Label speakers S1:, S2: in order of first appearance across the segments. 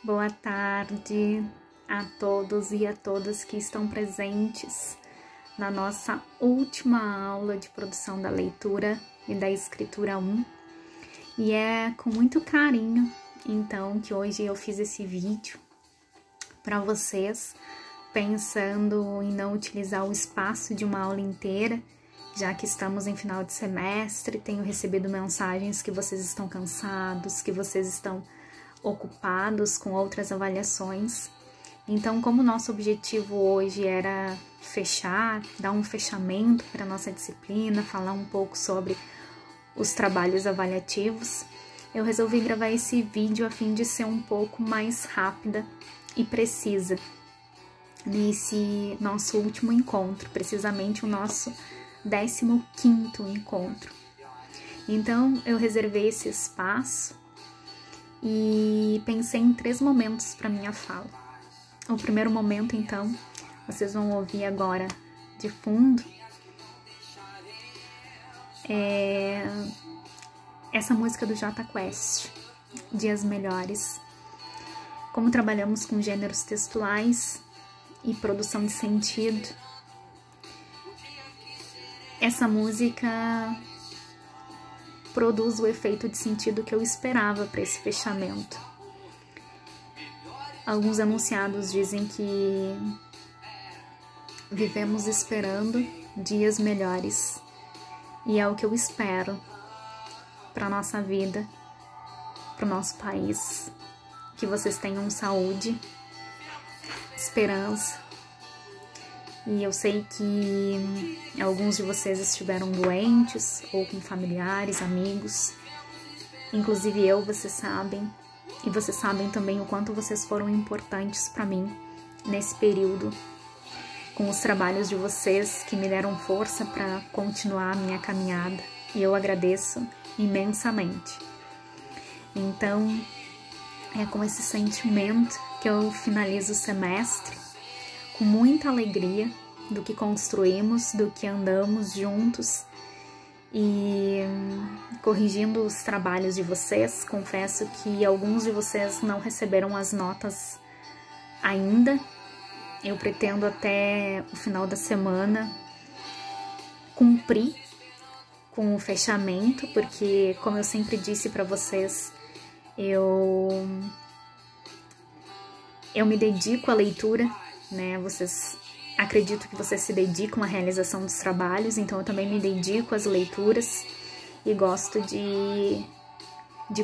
S1: Boa tarde a todos e a todas que estão presentes na nossa última aula de produção da leitura e da escritura 1. E é com muito carinho, então, que hoje eu fiz esse vídeo para vocês, pensando em não utilizar o espaço de uma aula inteira, já que estamos em final de semestre. Tenho recebido mensagens que vocês estão cansados, que vocês estão ocupados com outras avaliações. Então, como nosso objetivo hoje era fechar, dar um fechamento para a nossa disciplina, falar um pouco sobre os trabalhos avaliativos, eu resolvi gravar esse vídeo a fim de ser um pouco mais rápida e precisa nesse nosso último encontro, precisamente o nosso 15º encontro. Então, eu reservei esse espaço e pensei em 3 momentos para minha fala. O primeiro momento, então, vocês vão ouvir agora de fundo, essa música do Jota Quest, Dias Melhores. Como trabalhamos com gêneros textuais e produção de sentido, essa música produz o efeito de sentido que eu esperava para esse fechamento. Alguns anunciados dizem que vivemos esperando dias melhores, e é o que eu espero para nossa vida, para o nosso país. Que vocês tenham saúde, esperança. E eu sei que alguns de vocês estiveram doentes ou com familiares, amigos. Inclusive eu, vocês sabem. E vocês sabem também o quanto vocês foram importantes para mim nesse período, com os trabalhos de vocês que me deram força para continuar a minha caminhada. E eu agradeço imensamente. Então, é com esse sentimento que eu finalizo o semestre, com muita alegria do que construímos, do que andamos juntos e corrigindo os trabalhos de vocês. Confesso que alguns de vocês não receberam as notas ainda. Eu pretendo até o final da semana cumprir com o fechamento, porque, como eu sempre disse para vocês, eu me dedico à leitura, né? Acredito que vocês se dedicam à realização dos trabalhos, então eu também me dedico às leituras e gosto de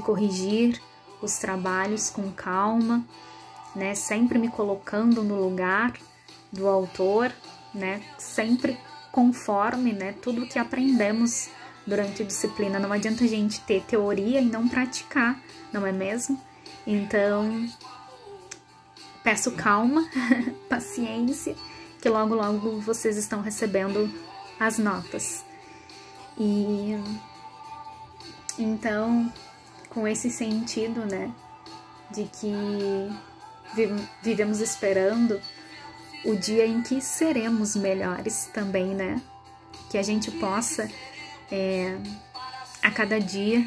S1: corrigir os trabalhos com calma, né? Sempre me colocando no lugar do autor, né? Sempre conforme, né? Tudo que aprendemos durante a disciplina. Não adianta a gente ter teoria e não praticar, não é mesmo? Então, peço calma, paciência, que logo, logo vocês estão recebendo as notas. E então, com esse sentido, né, de que vivemos esperando o dia em que seremos melhores também, né? Que a gente possa, a cada dia,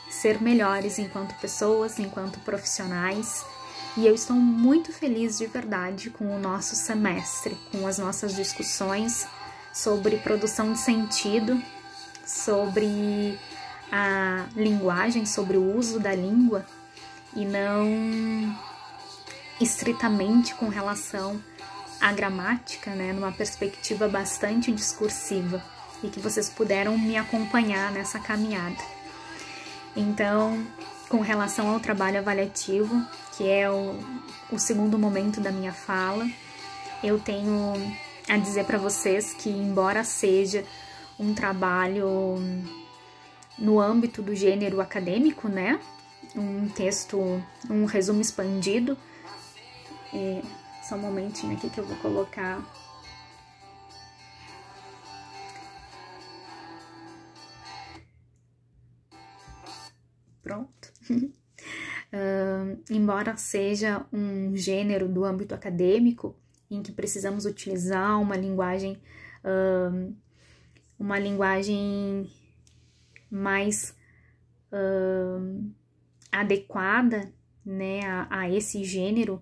S1: ser melhores enquanto pessoas, enquanto profissionais. E eu estou muito feliz de verdade com o nosso semestre, com as nossas discussões sobre produção de sentido, sobre a linguagem, sobre o uso da língua, e não estritamente com relação à gramática, né, numa perspectiva bastante discursiva, e que vocês puderam me acompanhar nessa caminhada. Então, com relação ao trabalho avaliativo, que é o segundo momento da minha fala, eu tenho a dizer para vocês que, embora seja um trabalho no âmbito do gênero acadêmico, né, um texto, um resumo expandido, só um momentinho aqui que eu vou colocar. Pronto. Embora seja um gênero do âmbito acadêmico, em que precisamos utilizar uma linguagem mais adequada né, a esse gênero,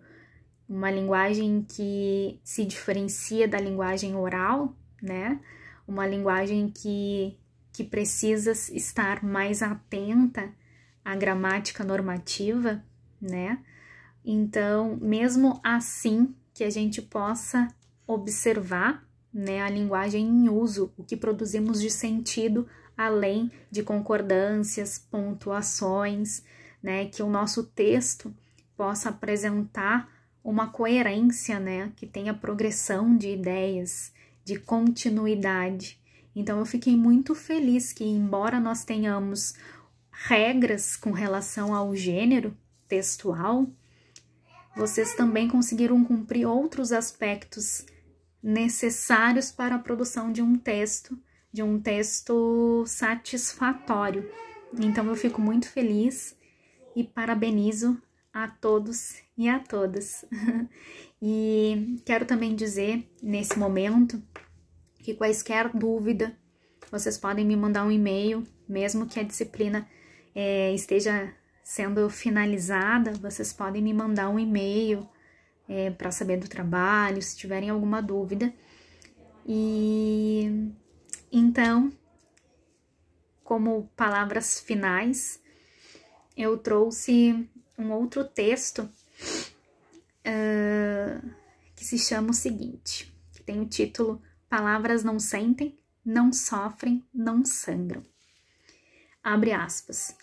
S1: uma linguagem que se diferencia da linguagem oral, né, uma linguagem que precisa estar mais atenta à gramática normativa, né? Então, mesmo assim, que a gente possa observar, né, a linguagem em uso, o que produzimos de sentido, além de concordâncias, pontuações, né, que o nosso texto possa apresentar uma coerência, né, que tenha progressão de ideias, de continuidade. Então, eu fiquei muito feliz que, embora nós tenhamos regras com relação ao gênero textual, vocês também conseguiram cumprir outros aspectos necessários para a produção de um texto satisfatório. Então, eu fico muito feliz e parabenizo a todos e a todas. E quero também dizer, nesse momento, que quaisquer dúvida, vocês podem me mandar um e-mail, mesmo que a disciplina esteja sendo finalizada, vocês podem me mandar um e-mail para saber do trabalho, se tiverem alguma dúvida. E então, como palavras finais, eu trouxe um outro texto que se chama o seguinte, que tem o título Palavras não sentem, não sofrem, não sangram. Abre aspas.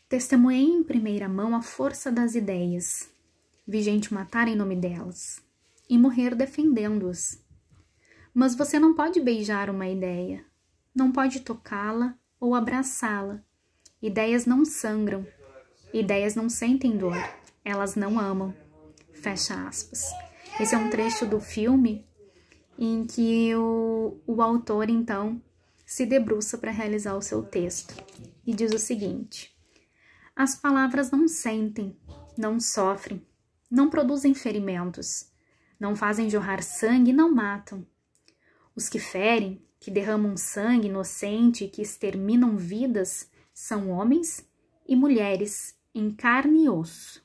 S1: Testemunhei em primeira mão a força das ideias. Vi gente matar em nome delas e morrer defendendo-as. Mas você não pode beijar uma ideia, não pode tocá-la ou abraçá-la. Ideias não sangram, ideias não sentem dor, elas não amam. Fecha aspas. Esse é um trecho do filme em que o autor, então, se debruça para realizar o seu texto e diz o seguinte: as palavras não sentem, não sofrem, não produzem ferimentos, não fazem jorrar sangue e não matam. Os que ferem, que derramam sangue inocente e que exterminam vidas, são homens e mulheres em carne e osso.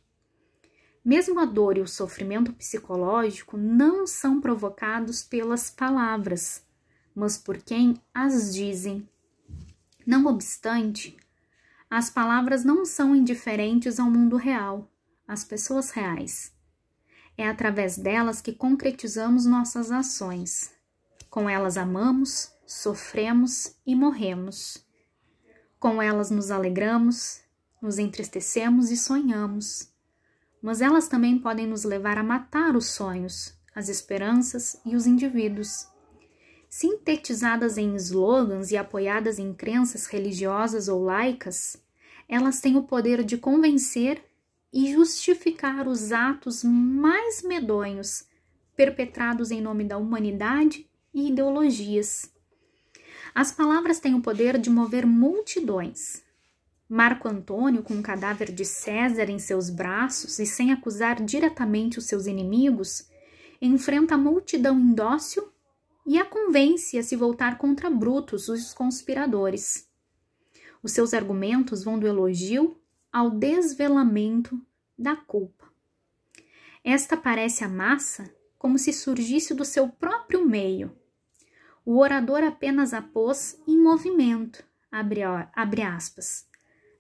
S1: Mesmo a dor e o sofrimento psicológico não são provocados pelas palavras, mas por quem as dizem. Não obstante, as palavras não são indiferentes ao mundo real, às pessoas reais. É através delas que concretizamos nossas ações. Com elas amamos, sofremos e morremos. Com elas nos alegramos, nos entristecemos e sonhamos. Mas elas também podem nos levar a matar os sonhos, as esperanças e os indivíduos. Sintetizadas em slogans e apoiadas em crenças religiosas ou laicas, elas têm o poder de convencer e justificar os atos mais medonhos perpetrados em nome da humanidade e ideologias. As palavras têm o poder de mover multidões. Marco Antônio, com o cadáver de César em seus braços e sem acusar diretamente os seus inimigos, enfrenta a multidão indócil e a convence a se voltar contra Brutus, os conspiradores. Os seus argumentos vão do elogio ao desvelamento da culpa. Esta parece a massa como se surgisse do seu próprio meio. O orador apenas a pôs em movimento, abre aspas.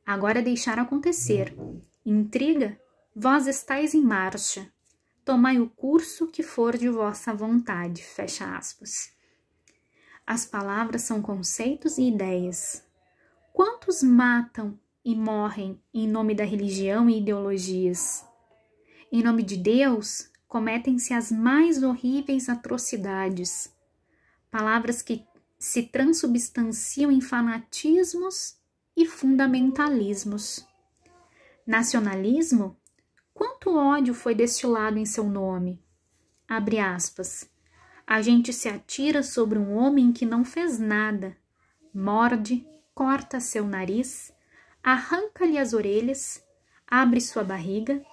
S1: Agora deixar acontecer. Intriga, vós estáis em marcha. Tomai o curso que for de vossa vontade. Fecha aspas. As palavras são conceitos e ideias. Quantos matam e morrem em nome da religião e ideologias? Em nome de Deus, cometem-se as mais horríveis atrocidades. Palavras que se transubstanciam em fanatismos e fundamentalismos. Nacionalismo? Quanto ódio foi destilado em seu nome? Abre aspas. A gente se atira sobre um homem que não fez nada, morde, corta seu nariz, arranca-lhe as orelhas, abre sua barriga,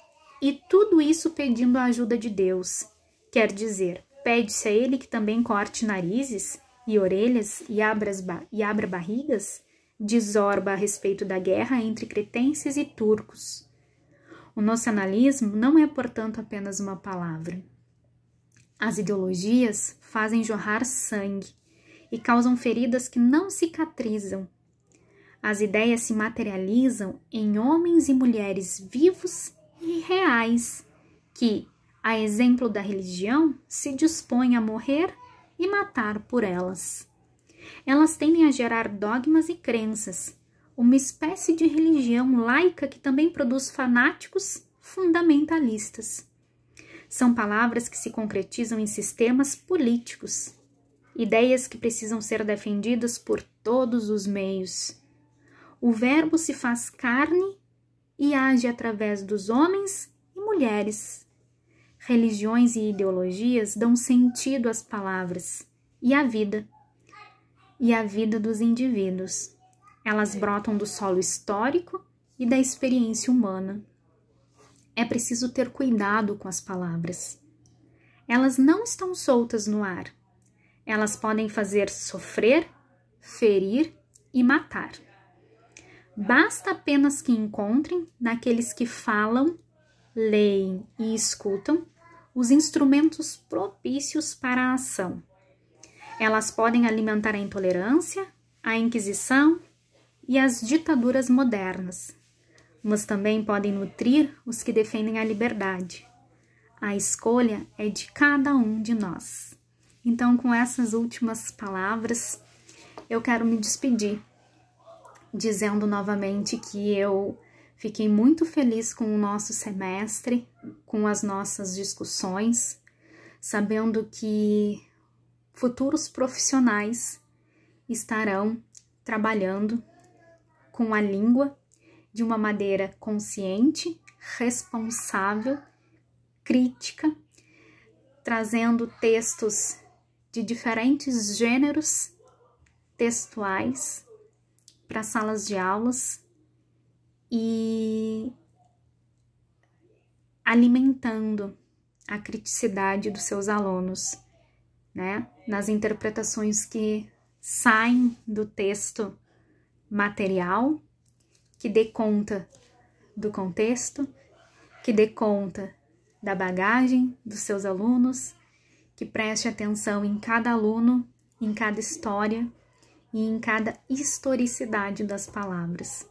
S1: e tudo isso pedindo a ajuda de Deus. Quer dizer, pede-se a ele que também corte narizes e orelhas e abra barrigas? Desorba a respeito da guerra entre cretenses e turcos. O nocionalismo não é, portanto, apenas uma palavra. As ideologias fazem jorrar sangue e causam feridas que não cicatrizam. As ideias se materializam em homens e mulheres vivos e reais, que, a exemplo da religião, se dispõem a morrer e matar por elas. Elas tendem a gerar dogmas e crenças, uma espécie de religião laica que também produz fanáticos fundamentalistas. São palavras que se concretizam em sistemas políticos, ideias que precisam ser defendidas por todos os meios. O Verbo se faz carne e age através dos homens e mulheres. Religiões e ideologias dão sentido às palavras e à vida dos indivíduos. Elas brotam do solo histórico e da experiência humana. É preciso ter cuidado com as palavras. Elas não estão soltas no ar. Elas podem fazer sofrer, ferir e matar. Basta apenas que encontrem, naqueles que falam, leem e escutam, os instrumentos propícios para a ação. Elas podem alimentar a intolerância, a inquisição e as ditaduras modernas, mas também podem nutrir os que defendem a liberdade. A escolha é de cada um de nós. Então, com essas últimas palavras, eu quero me despedir, dizendo novamente que eu fiquei muito feliz com o nosso semestre, com as nossas discussões, sabendo que futuros profissionais estarão trabalhando com a língua de uma maneira consciente, responsável, crítica, trazendo textos de diferentes gêneros textuais para salas de aulas e alimentando a criticidade dos seus alunos, né? Nas interpretações que saem do texto material, que dê conta do contexto, que dê conta da bagagem dos seus alunos, que preste atenção em cada aluno, em cada história e em cada historicidade das palavras.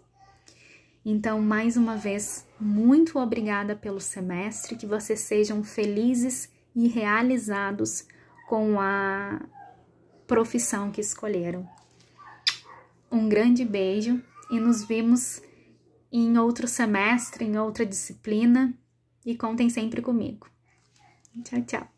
S1: Então, mais uma vez, muito obrigada pelo semestre, que vocês sejam felizes e realizados com a profissão que escolheram. Um grande beijo e nos vemos em outro semestre, em outra disciplina, e contem sempre comigo. Tchau, tchau.